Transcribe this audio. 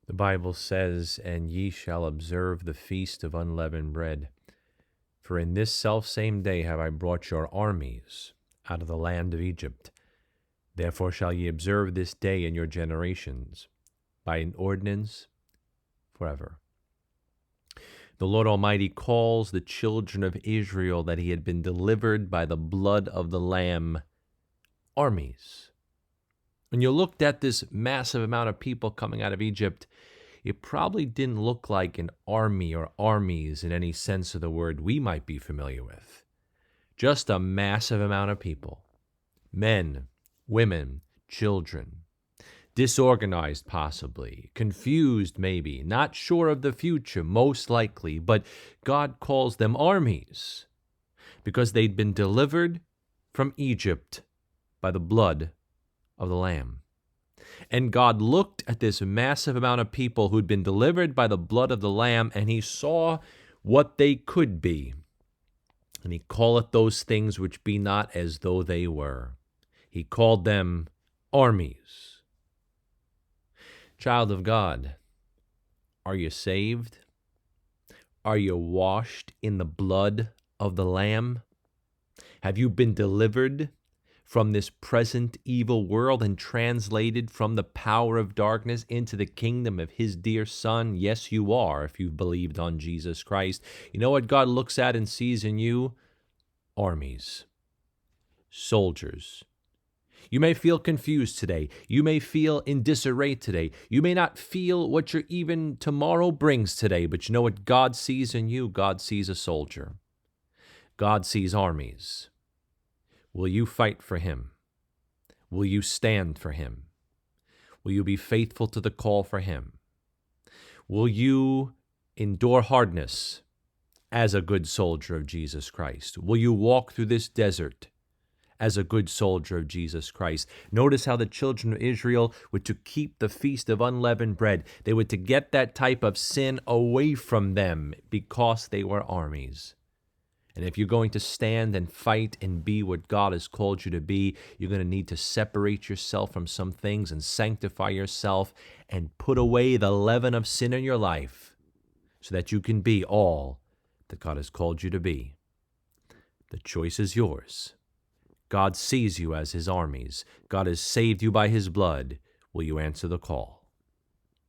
The Bible says, "And ye shall observe the feast of unleavened bread. For in this selfsame day have I brought your armies out of the land of Egypt. Therefore shall ye observe this day in your generations, by an ordinance forever." The Lord Almighty calls the children of Israel that he had been delivered by the blood of the Lamb armies. When you looked at this massive amount of people coming out of Egypt, it probably didn't look like an army or armies in any sense of the word we might be familiar with. Just a massive amount of people. Men, women, children. Disorganized possibly, confused maybe, not sure of the future most likely, but God calls them armies because they'd been delivered from Egypt by the blood of the Lamb. And God looked at this massive amount of people who'd been delivered by the blood of the Lamb, and he saw what they could be. And he calleth those things which be not as though they were. He called them armies. Child of God, are you saved? Are you washed in the blood of the Lamb? Have you been delivered from this present evil world and translated from the power of darkness into the kingdom of his dear Son? Yes, you are, if you've believed on Jesus Christ. You know what God looks at and sees in you? Armies, soldiers. You may feel confused today. You may feel in disarray today. You may not feel what your even tomorrow brings today, but you know what God sees in you? God sees a soldier. God sees armies. Will you fight for him? Will you stand for him? Will you be faithful to the call for him? Will you endure hardness as a good soldier of Jesus Christ? Will you walk through this desert as a good soldier of Jesus Christ? Notice how the children of Israel were to keep the feast of unleavened bread. They were to get that type of sin away from them because they were armies. And if you're going to stand and fight and be what God has called you to be, you're going to need to separate yourself from some things and sanctify yourself and put away the leaven of sin in your life so that you can be all that God has called you to be. The choice is yours. God sees you as his armies. God has saved you by his blood. Will you answer the call?